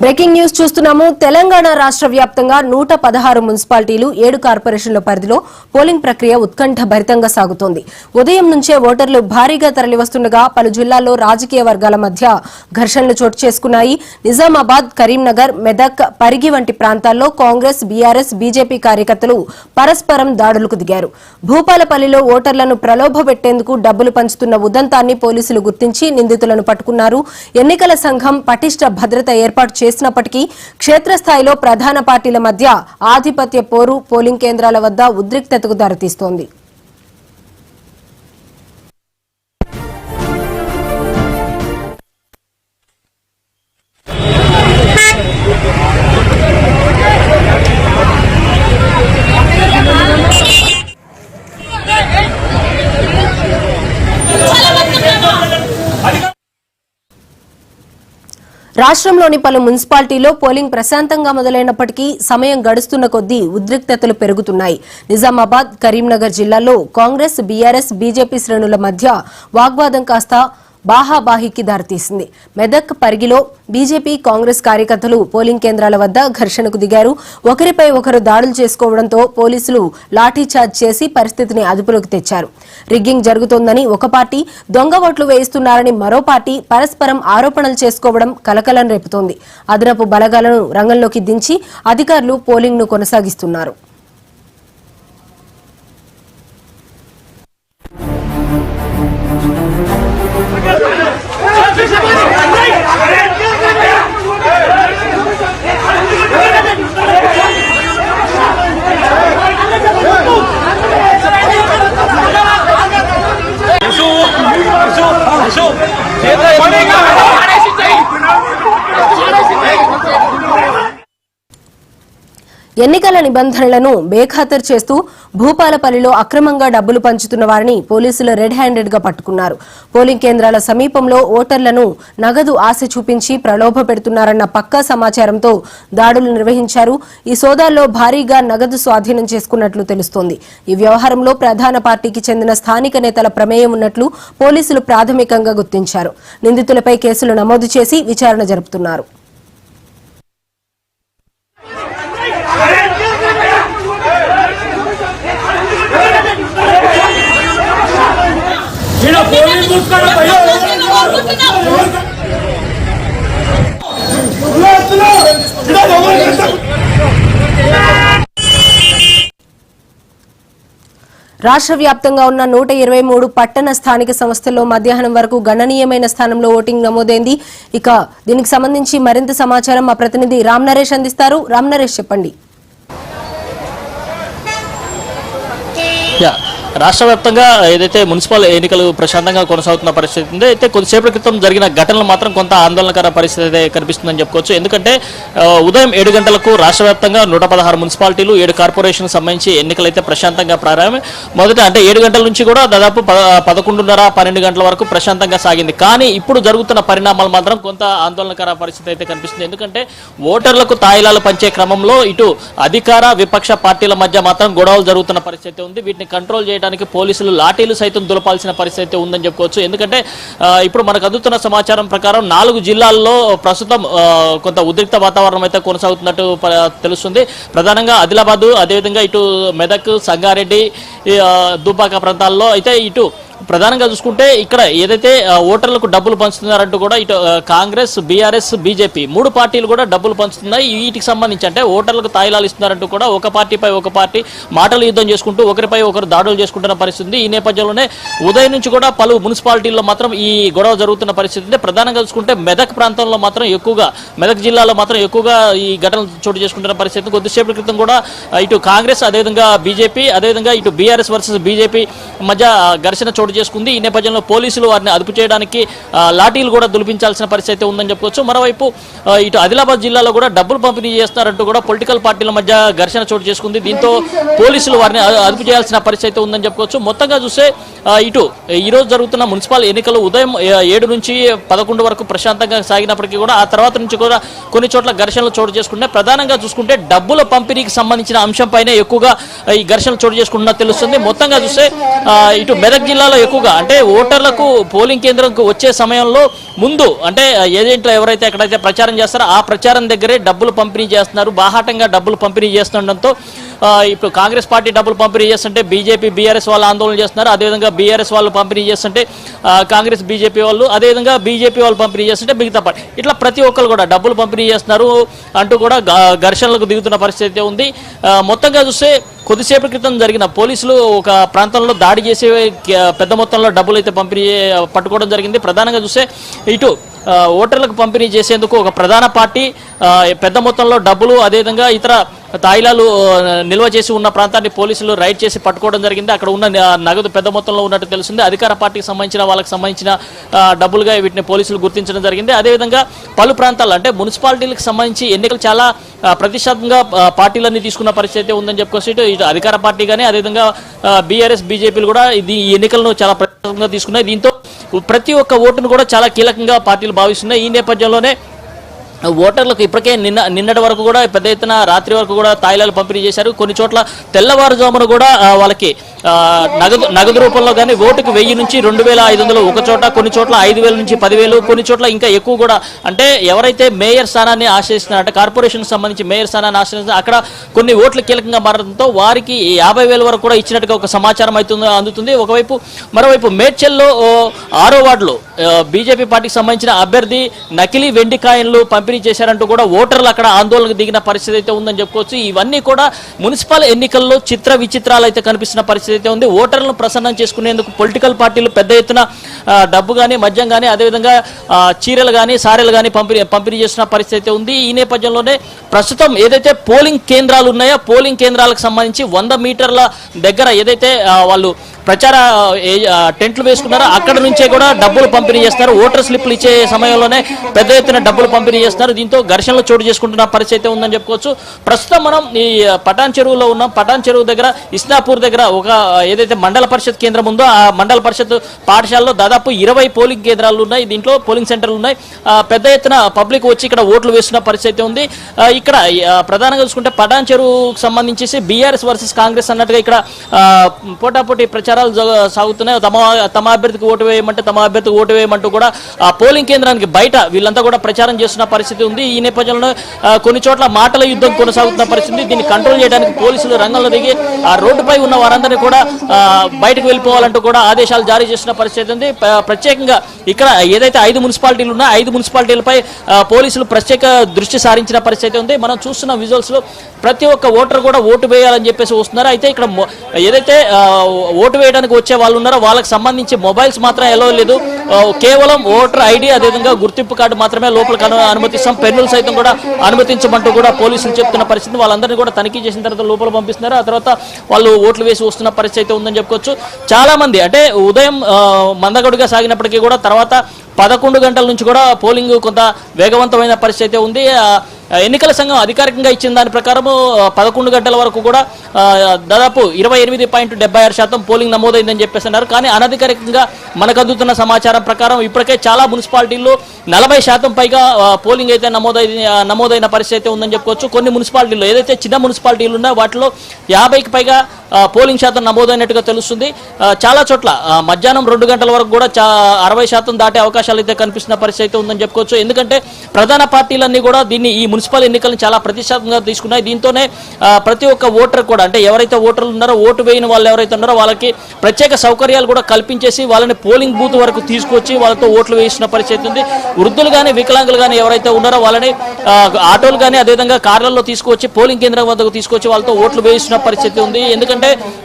Breaking news చూస్తున్నాము. తెలంగాణ రాష్ట్ర వ్యాప్తంగా 116 మున్సిపాలిటీలు 7 కార్పొరేషన్ల పరిధిలో పోలింగ్ ప్రక్రియ ఉత్కంఠ భరితంగా సాగుతోంది. ఉదయం నుంచే ఓటర్లు భారీగా తరలివస్తుండగా పలు జిల్లాల్లో రాజకీయ వర్గాల మధ్య ఘర్షణలు చోటు చేసుకున్నాయి. నిజామాబాద్, కరీంనగర్, మెదక్, పరిగి వంటి ప్రాంతాల్లో కాంగ్రెస్, బీఆర్ఎస్, బీజేపీ కార్యకర్తలు పరస్పరం దాడులకు దిగారు. భూపాలపల్లిలో ఓటర్లను ప్రలోభపెట్టేందుకు డబ్బులు పంచుతున్న ఉదంతాన్ని పోలీసులు గుర్తించి నిందితులను పట్టుకున్నారు. ఎన్నికల సంఘం పటిష్ట భద్రత ఏర్పాటు చేసినప్పటికీ క్షేత్రస్థాయిలో ప్రధాన పార్టీల మధ్య ఆధిపత్య పోరు పోలింగ్ కేంద్రాల వద్ద ఉద్రిక్తతకు దారితీస్తోంది. రాష్ట్రంలోని పలు మున్సిపాలిటీల్లో పోలింగ్ ప్రశాంతంగా మొదలైనప్పటికీ సమయం గడుస్తున్న కొద్దీ ఉద్రిక్తతలు పెరుగుతున్నాయి. నిజామాబాద్, కరీంనగర్ జిల్లాల్లో కాంగ్రెస్, బీఆర్ఎస్, బీజేపీ శ్రేణుల మధ్య వాగ్వాదం కాస్త బాహాబాహికి దారితీసింది. మెదక్, పరిగిలో బీజేపీ, కాంగ్రెస్ కార్యకర్తలు పోలింగ్ కేంద్రాల వద్ద ఘర్షణకు దిగారు. ఒకరిపై ఒకరు దాడులు చేసుకోవడంతో పోలీసులు లాఠీచార్జ్ చేసి పరిస్థితిని అదుపులోకి తెచ్చారు. రిగ్గింగ్ జరుగుతోందని ఒక పార్టీ, దొంగ ఓట్లు వేయిస్తున్నారని మరో పార్టీ పరస్పరం ఆరోపణలు చేసుకోవడం కలకలం రేపుతోంది. అదనపు బలగాలను రంగంలోకి దించి అధికారులు పోలింగ్ ను కొనసాగిస్తున్నారు. ఎన్నికల నిబంధనలను బేఖాతరు చేస్తూ భూపాలపల్లిలో అక్రమంగా డబ్బులు పంచుతున్న వారిని పోలీసులు రెడ్ హ్యాండెడ్ గా పట్టుకున్నారు. పోలింగ్ కేంద్రాల సమీపంలో ఓటర్లను నగదు ఆశ చూపించి ప్రలోభ పెడుతున్నారన్న పక్కా సమాచారంతో దాడులు నిర్వహించారు. ఈ సోదాల్లో భారీగా నగదు స్వాధీనం చేసుకున్నట్లు తెలుస్తోంది. ఈ వ్యవహారంలో ప్రధాన పార్టీకి చెందిన స్థానిక నేతల ప్రమేయం ఉన్నట్లు పోలీసులు ప్రాథమికంగా గుర్తించారు. నిందితులపై కేసులు నమోదు చేసి విచారణ జరుపుతున్నారు. రాష్ట్ర వ్యాప్తంగా ఉన్న 123 పట్టణ స్థానిక సంస్థల్లో మధ్యాహ్నం వరకు గణనీయమైన స్థానంలో ఓటింగ్ నమోదైంది. ఇక దీనికి సంబంధించి మరింత సమాచారం మా ప్రతినిధి రామ్ నరేష్ అందిస్తారు. రామ్ నరేష్, చెప్పండి. రాష్ట్ర వ్యాప్తంగా ఏదైతే మున్సిపల్ ఎన్నికలు ప్రశాంతంగా కొనసాగుతున్న పరిస్థితి ఉంది. అయితే కొద్దిసేపటి క్రితం జరిగిన ఘటనలు మాత్రం కొంత ఆందోళనకర పరిస్థితి అయితే కనిపిస్తుందని చెప్పుకోవచ్చు. ఎందుకంటే ఉదయం 7 గంటలకు రాష్ట్ర వ్యాప్తంగా 116 మున్సిపాలిటీలు 7 కార్పొరేషన్కి సంబంధించి ఎన్నికలు అయితే ప్రశాంతంగా ప్రారంభమై మొదట అంటే 7 గంటల నుంచి కూడా దాదాపు 11:30-12 గంటల వరకు ప్రశాంతంగా సాగింది. కానీ ఇప్పుడు జరుగుతున్న పరిణామాలు మాత్రం కొంత ఆందోళనకర పరిస్థితి అయితే కనిపిస్తుంది. ఎందుకంటే ఓటర్లకు తాయిలాలు పంచే క్రమంలో ఇటు అధికార విపక్ష పార్టీల మధ్య మాత్రం గొడవలు జరుగుతున్న పరిస్థితి ఉంది. వీటిని కంట్రోల్ చేయడానికి పోలీసులు లాఠీలు సైతం దులపాల్సిన పరిస్థితి ఉందని చెప్పుకోవచ్చు. ఎందుకంటే ఇప్పుడు మనకు అందుతున్న సమాచారం ప్రకారం 4 జిల్లాల్లో ప్రస్తుతం కొంత ఉద్రిక్త వాతావరణం అయితే కొనసాగుతున్నట్టు తెలుస్తుంది. ప్రధానంగా ఆదిలాబాద్, అదేవిధంగా ఇటు మెదక్, సంగారెడ్డి, దుబ్బాక ప్రాంతాల్లో అయితే ఇటు ప్రధానంగా చూసుకుంటే ఇక్కడ ఏదైతే ఓటర్లకు డబ్బులు పంచుతున్నారంటూ కూడా ఇటు కాంగ్రెస్, బీఆర్ఎస్, బీజేపీ 3 పార్టీలు కూడా డబ్బులు పంచుతున్నాయి. వీటికి సంబంధించి అంటే ఓటర్లకు తాయిలాలు ఇస్తున్నారంటూ కూడా ఒక పార్టీపై ఒక పార్టీ మాటలు యుద్ధం చేసుకుంటూ ఒకరిపై ఒకరు దాడులు చేసుకుంటున్న పరిస్థితి. ఈ నేపథ్యంలోనే ఉదయం నుంచి కూడా పలు మున్సిపాలిటీల్లో మాత్రం ఈ గొడవ జరుగుతున్న పరిస్థితి. ప్రధానంగా చూసుకుంటే మెదక్ ప్రాంతంలో మాత్రం ఎక్కువగా, మెదక్ జిల్లాలో మాత్రం ఎక్కువగా ఈ ఘటనలు చోటు చేసుకుంటున్న పరిస్థితి. కొద్దిసేపటి క్రితం కూడా ఇటు కాంగ్రెస్, అదేవిధంగా బీజేపీ, అదేవిధంగా ఇటు బీఆర్ఎస్ వర్సెస్ బీజేపీ మధ్య ఘర్షణ చోటు చేసుకుంది. ఈ నేపథ్యంలో పోలీసులు వారిని అదుపు చేయడానికి లాఠీలు కూడా దులిపించాల్సిన పరిస్థితి ఉందని చెప్పుకోవచ్చు. మరోవైపు ఇటు ఆదిలాబాద్ జిల్లాలో కూడా డబ్బులు పంపిణీ చేస్తారంటూ కూడా పొలిటికల్ పార్టీల మధ్య ఘర్షణ చోటు చేసుకుంది. దీంతో పోలీసులు వారిని అదుపు చేయాల్సిన పరిస్థితి ఉందని చెప్పుకోవచ్చు. మొత్తంగా చూస్తే ఇటు ఈరోజు జరుగుతున్న మున్సిపల్ ఎన్నికలు ఉదయం 7 నుంచి 11 వరకు ప్రశాంతంగా సాగినప్పటికీ కూడా ఆ తర్వాత నుంచి కూడా కొన్ని చోట్ల ఘర్షణలు చోటు చేసుకుంటే ప్రధానంగా చూసుకుంటే డబ్బుల పంపిణీకి సంబంధించిన అంశంపైనే ఎక్కువగా ఈ ఘర్షణలు చోటు చేసుకుంటున్నా తెలుస్తుంది. మొత్తంగా చూస్తే ఇటు మెదక్ జిల్లాలో ఎక్కువగా అంటే ఓటర్లకు పోలింగ్ కేంద్రంకు వచ్చే సమయంలో ముందు అంటే ఏజెంట్లు ఎవరైతే ఎక్కడైతే ప్రచారం చేస్తారో ఆ ప్రచారం దగ్గరే డబ్బులు పంపిణీ చేస్తున్నారు. బాహాటంగా డబ్బులు పంపిణీ చేస్తుండడంతో ఇప్పుడు కాంగ్రెస్ పార్టీ డబ్బులు పంపిణీ చేస్తుంటే బీజేపీ బీఆర్ఎస్ వాళ్ళు ఆందోళన చేస్తున్నారు. అదేవిధంగా బీఆర్ఎస్ వాళ్ళు పంపిణీ చేస్తుంటే కాంగ్రెస్ బీజేపీ వాళ్ళు, అదేవిధంగా బీజేపీ వాళ్ళు పంపిణీ చేస్తుంటే మిగతా పార్టీ, ఇట్లా ప్రతి ఒక్కరు కూడా డబ్బులు పంపిణీ చేస్తున్నారు అంటూ కూడా ఘర్షణలకు దిగుతున్న పరిస్థితి ఉంది. మొత్తంగా చూస్తే కొద్దిసేపటి క్రితం జరిగిన పోలీసులు ఒక ప్రాంతంలో దాడి చేసి పెద్ద మొత్తంలో డబ్బులు అయితే పంపిణీ పట్టుకోవడం జరిగింది. ప్రధానంగా చూస్తే ఇటు ఓటర్లకు పంపిణీ చేసేందుకు ఒక ప్రధాన పార్టీ పెద్ద మొత్తంలో డబ్బులు అదేవిధంగా ఇతర తాయిలాలు నిల్వ చేసి ఉన్న ప్రాంతాన్ని పోలీసులు రైడ్ చేసి పట్టుకోవడం జరిగింది. అక్కడ ఉన్న నగదు పెద్ద మొత్తంలో ఉన్నట్టు తెలుస్తుంది. అధికార పార్టీకి సంబంధించిన వాళ్ళకి సంబంధించిన డబ్బులుగా వీటిని పోలీసులు గుర్తించడం జరిగింది. అదేవిధంగా పలు ప్రాంతాలు అంటే మున్సిపాలిటీలకు సంబంధించి ఎన్నికలు చాలా ప్రతిష్టాత్మకంగా పార్టీలన్నీ తీసుకున్న పరిస్థితి ఉందని చెప్పుకోవచ్చు. ఇటు అధికార పార్టీ కానీ అదేవిధంగా బీఆర్ఎస్ బీజేపీలు కూడా ఈ ఎన్నికలను చాలా ప్రతిష్టాత్మకంగా తీసుకున్నాయి. దీంతో ప్రతి ఒక్క ఓటును కూడా చాలా కీలకంగా పార్టీలు భావిస్తున్నాయి. ఈ నేపథ్యంలోనే ఓటర్లకు ఇప్పటికే నిన్నటి వరకు కూడా పెద్ద ఎత్తున రాత్రి వరకు కూడా తాయిలాలు పంపిణీ చేశారు. కొన్ని చోట్ల తెల్లవారుజామున కూడా వాళ్ళకి నగదు రూపంలో కానీ ఓటుకు 1000 నుంచి 2500 ఒక చోట, కొన్ని చోట్ల 5000 నుంచి 10,000, కొన్ని చోట్ల ఇంకా ఎక్కువ కూడా. అంటే ఎవరైతే మేయర్ స్థానాన్ని ఆశ్రయిస్తున్నారు అంటే కార్పొరేషన్ సంబంధించి మేయర్ స్థానాన్ని ఆశ్రయిస్తున్నారు అక్కడ కొన్ని ఓట్లు కీలకంగా మారడంతో వారికి 50,000 వరకు కూడా ఇచ్చినట్టుగా ఒక సమాచారం అందుతుంది. ఒకవైపు మరోవైపు మేడ్చల్లో 6వ వార్డులో బీజేపీ పార్టీకి సంబంధించిన అభ్యర్థి నకిలీ వెండి కాయిన్లు పంపిణీ చేశారంటూ కూడా ఓటర్లు అక్కడ ఆందోళనకు దిగిన పరిస్థితి అయితే ఉందని చెప్పుకోవచ్చు. ఇవన్నీ కూడా మున్సిపల్ ఎన్నికల్లో చిత్ర విచిత్రాలు అయితే కనిపిస్తున్న పరిస్థితి అయితే ఉంది. ఓటర్లను ప్రసన్నం చేసుకునేందుకు పొలిటికల్ పార్టీలు పెద్ద ఎత్తున డబ్బు కానీ మద్యం కానీ అదేవిధంగా చీరలు కానీ సారెలు కానీ పంపిణీ చేస్తున్న పరిస్థితి అయితే ఉంది. ఈ నేపథ్యంలోనే ప్రస్తుతం ఏదైతే పోలింగ్ కేంద్రాలు ఉన్నాయో పోలింగ్ కేంద్రాలకు సంబంధించి 100 మీటర్ల దగ్గర ఏదైతే వాళ్ళు ప్రచార టెంట్లు వేసుకున్నారో అక్కడ నుంచే కూడా డబ్బులు పంపిణీ చేస్తారు. ఓటర్ స్లిప్లు ఇచ్చే సమయంలోనే పెద్ద ఎత్తున డబ్బులు పంపిణీ చేస్తారు. దీంతో ఘర్షణలు చోటు చేసుకుంటున్న పరిస్థితి ఉందని చెప్పుకోవచ్చు. ప్రస్తుతం మనం ఈ పటాన్ చెరువులో ఉన్నాం. పటాన్ చెరువు దగ్గర ఇస్నాపూర్ దగ్గర ఒక ఏదైతే మండల పరిషత్ కేంద్రం ఉందో ఆ మండల పరిషత్ పాఠశాలలో దాదాపు 20 పోలింగ్ కేంద్రాలు ఉన్నాయి. దీంట్లో పోలింగ్ సెంటర్లు ఉన్నాయి. పెద్ద ఎత్తున పబ్లిక్ వచ్చి ఇక్కడ ఓట్లు వేస్తున్న పరిస్థితి ఉంది. ఇక్కడ ప్రధానంగా చూసుకుంటే పటాన్ చెరువుకు సంబంధించి బీఆర్ఎస్ వర్సెస్ కాంగ్రెస్ అన్నట్టుగా ఇక్కడ పోటాపోటీ ప్రచారాలు సాగుతున్నాయి. తమ అభ్యర్థికి ఓటు వేయమంటూ కూడా ఆ పోలింగ్ కేంద్రానికి బయట వీళ్ళంతా కూడా ప్రచారం చేస్తున్న పరిస్థితి ఉంది. ఈ నేపథ్యంలో కొన్ని చోట్ల మాటల యుద్ధం కొనసాగుతున్న పరిస్థితి. దీన్ని కంట్రోల్ చేయడానికి పోలీసులు రంగంలో దిగి ఆ రోడ్డుపై ఉన్న వారందరినీ కూడా బయటకు వెళ్ళిపోవాలంటూ కూడా ఆదేశాలు జారీ చేస్తున్న పరిస్థితి ఉంది. ప్రత్యేకంగా ఇక్కడ ఏదైతే 5 మున్సిపాలిటీలు ఉన్నాయో 5 మున్సిపాలిటీలపై పోలీసులు ప్రత్యేక దృష్టి సారించిన పరిస్థితి ఉంది. మనం చూస్తున్న విజువల్స్ లో ప్రతి ఒక్క ఓటర్ కూడా ఓటు వేయాలని చెప్పేసి వస్తున్నారు. అయితే ఇక్కడ ఏదైతే ఓటు వేయడానికి వచ్చే వాళ్ళు ఉన్నారో వాళ్ళకి సంబంధించి మొబైల్స్ మాత్రం ఎలో లేదు. కేవలం ఓటర్ ఐడి అదేవిధంగా గుర్తింపు కార్డు మాత్రమే లోపలికి అనుమతిస్తాం. పెన్నులు సైతం కూడా అనుమతించమంటూ కూడా పోలీసులు చెప్తున్న పరిస్థితి. వాళ్ళందరినీ కూడా తనిఖీ చేసిన తర్వాత లోపల పంపిస్తున్నారు. ఆ తర్వాత వాళ్ళు ఓట్లు వేసి వస్తున్న పరిస్థితి ఉందని చెప్పుకోవచ్చు. చాలా మంది అంటే ఉదయం మందగడుగా సాగినప్పటికీ కూడా తర్వాత 11 గంటల నుంచి కూడా పోలింగ్ కొంత వేగవంతమైన పరిస్థితి ఉంది. ఎన్నికల సంఘం అధికారికంగా ఇచ్చిన దాని ప్రకారం 11 గంటల వరకు కూడా దాదాపు 28.76% పోలింగ్ నమోదైందని చెప్పేసి అన్నారు. కానీ అనధికారికంగా మనకు అందుతున్న సమాచారం ప్రకారం ఇప్పటికే చాలా మున్సిపాలిటీల్లో 40% పైగా పోలింగ్ అయితే నమోదైన పరిస్థితి ఉందని చెప్పుకోవచ్చు. కొన్ని మున్సిపాలిటీల్లో ఏదైతే చిన్న మున్సిపాలిటీలు ఉన్నాయో వాటిలో 50కి పైగా పోలింగ్ శాతం నమోదైనట్టుగా తెలుస్తుంది. చాలా చోట్ల మధ్యాహ్నం 2 గంటల వరకు కూడా 60% దాటే అవకాశాలు అయితే కనిపిస్తున్న పరిస్థితి ఉందని చెప్పుకోవచ్చు. ఎందుకంటే ప్రధాన పార్టీలన్నీ కూడా దీన్ని ఈ మున్సిపల్ ఎన్నికలను చాలా ప్రతిష్టాత్మకంగా తీసుకున్నాయి. దీంతోనే ప్రతి ఒక్క ఓటర్ కూడా అంటే ఎవరైతే ఓటర్లు ఉన్నారో ఓటు వేయని వాళ్ళు ఎవరైతే ఉన్నారో వాళ్ళకి ప్రత్యేక సౌకర్యాలు కూడా కల్పించేసి వాళ్ళని పోలింగ్ బూత్ వరకు తీసుకొచ్చి వాళ్ళతో ఓట్లు వేస్తున్న పరిస్థితి ఉంది. వృద్ధులు కానీ వికలాంగులు కానీ ఎవరైతే ఉన్నారో వాళ్ళని ఆటోలు కానీ అదేవిధంగా కార్లలో తీసుకొచ్చి పోలింగ్ కేంద్రం వద్దకు తీసుకొచ్చి వాళ్ళతో ఓట్లు వేస్తున్న పరిస్థితి ఉంది. ఎందుకంటే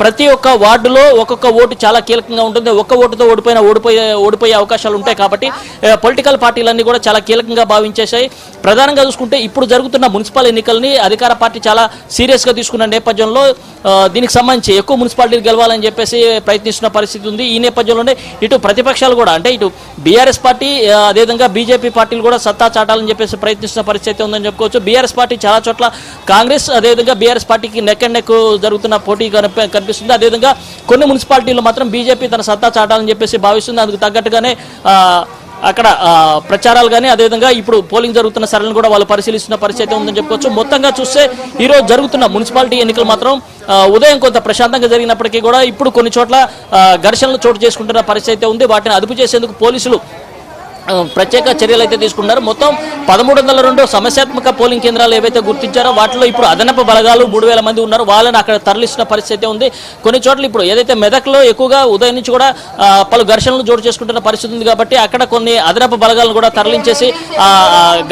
ప్రతి ఒక్క వార్డులో ఒక్కొక్క ఓటు చాలా కీలకంగా ఉంటుంది. ఒక్క ఓటుతో ఓడిపోయే అవకాశాలు ఉంటాయి. కాబట్టి పొలిటికల్ పార్టీలన్నీ కూడా చాలా కీలకంగా భావించేశాయి. ప్రధానంగా చూసుకుంటే ఇప్పుడు జరుగుతున్న మున్సిపల్ ఎన్నికల్ని అధికార పార్టీ చాలా సీరియస్ గా తీసుకున్న నేపథ్యంలో దీనికి సంబంధించి ఎక్కువ మున్సిపాలిటీలు గెలవాలని చెప్పేసి ప్రయత్నిస్తున్న పరిస్థితి ఉంది. ఈ నేపథ్యంలోనే ఇటు ప్రతిపక్షాలు కూడా అంటే ఇటు బీఆర్ఎస్ పార్టీ అదేవిధంగా బీజేపీ పార్టీలు కూడా సత్తా చాటాలని చెప్పేసి ప్రయత్నిస్తున్న పరిస్థితి ఉందని చెప్పుకోవచ్చు. బీఆర్ఎస్ పార్టీ చాలా చోట్ల కాంగ్రెస్ అదేవిధంగా బీఆర్ఎస్ పార్టీకి నెక్ అండ్ నెక్ జరుగుతున్న పోటీ కనిపిస్తుంది. అదేవిధంగా కొన్ని మున్సిపాలిటీలు మాత్రం బీజేపీ తన సత్తా చాటాలని చెప్పేసి భావిస్తుంది. అందుకు తగ్గట్టుగానే అక్కడ ప్రచారాలు కానీ అదేవిధంగా ఇప్పుడు పోలింగ్ జరుగుతున్న సరళిని కూడా వాళ్ళు పరిశీలిస్తున్న పరిస్థితి ఉందని చెప్పుకోవచ్చు. మొత్తంగా చూస్తే ఈ రోజు జరుగుతున్న మున్సిపాలిటీ ఎన్నికలు మాత్రం ఉదయం కొంత ప్రశాంతంగా జరిగినప్పటికీ కూడా ఇప్పుడు కొన్ని చోట్ల ఘర్షణలు చోటు చేసుకుంటున్న పరిస్థితి ఉంది. వాటిని అదుపు చేసేందుకు పోలీసులు ప్రత్యేక చర్యలు అయితే తీసుకున్నారు. మొత్తం 1302 సమస్యాత్మక పోలింగ్ కేంద్రాలు ఏవైతే గుర్తించారో వాటిలో ఇప్పుడు అదనపు బలగాలు 3000 మంది ఉన్నారు. వాళ్ళని అక్కడ తరలిస్తున్న పరిస్థితి ఉంది. కొన్ని చోట్ల ఇప్పుడు ఏదైతే మెదక్లో ఎక్కువగా ఉదయం నుంచి కూడా పలు ఘర్షణలు జోడు చేసుకుంటున్న పరిస్థితి ఉంది. కాబట్టి అక్కడ కొన్ని అదనపు బలగాలను కూడా తరలించేసి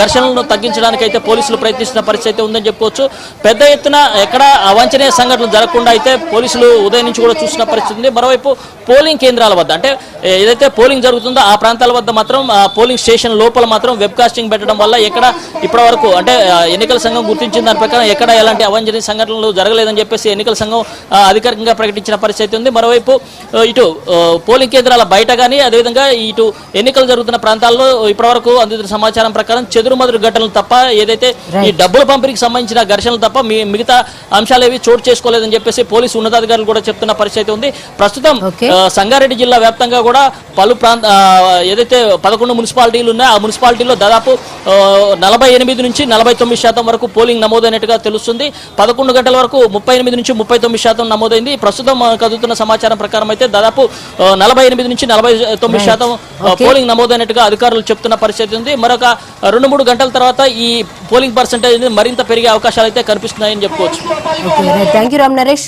ఘర్షణలను తగ్గించడానికి అయితే పోలీసులు ప్రయత్నిస్తున్న పరిస్థితి ఉందని చెప్పుకోవచ్చు. పెద్ద ఎత్తున ఎక్కడ అవాంఛనీయ సంఘటనలు జరగకుండా అయితే పోలీసులు ఉదయం నుంచి కూడా చూసిన పరిస్థితి ఉంది. మరోవైపు పోలింగ్ కేంద్రాల వద్ద అంటే ఏదైతే పోలింగ్ జరుగుతుందో ఆ ప్రాంతాల వద్ద మాత్రం పోలింగ్ స్టేషన్ లోపల మాత్రం వెబ్ కాస్టింగ్ పెట్టడం వల్ల ఎక్కడ ఇప్పటి వరకు అంటే ఎన్నికల సంఘం గుర్తించిన దాని ప్రకారం ఎక్కడ ఎలాంటి అవాంఛనీయ సంఘటనలు జరగలేదని చెప్పేసి ఎన్నికల సంఘం అధికారికంగా ప్రకటించిన పరిస్థితి ఉంది. మరోవైపు ఇటు పోలింగ్ కేంద్రాల బయట కానీ అదేవిధంగా ఇటు ఎన్నికలు జరుగుతున్న ప్రాంతాల్లో ఇప్పటి వరకు అందుతున్న సమాచారం ప్రకారం చెదురుమదురు ఘటనలు తప్ప ఏదైతే ఈ డబ్బుల పంపిణీకి సంబంధించిన ఘర్షణలు తప్ప మిగతా అంశాలు ఏవి చోటు చేసుకోలేదని చెప్పేసి పోలీసు ఉన్నతాధికారులు కూడా చెప్తున్న పరిస్థితి ఉంది. ప్రస్తుతం సంగారెడ్డి జిల్లా వ్యాప్తంగా కూడా పలు ఏదైతే 11 మున్సిపాలిటీలు ఉన్నాయి ఆ మున్సిపాలిటీలో దాదాపు 48 నుంచి 49% వరకు పోలింగ్ నమోదైనట్టుగా తెలుస్తుంది. 11 గంటల వరకు 38 నుంచి 39% నమోదైంది. ప్రస్తుతం కదుతున్న సమాచారం ప్రకారం అయితే దాదాపు 48 నుంచి 49% పోలింగ్ నమోదైనట్టుగా అధికారులు చెప్తున్న పరిస్థితి ఉంది. మరొక 2-3 గంటల తర్వాత ఈ పోలింగ్ పర్సెంటేజ్ మరింత పెరిగే అవకాశాలు అయితే కనిపిస్తున్నాయని చెప్పుకోవచ్చు. Thank you Ram Naresh.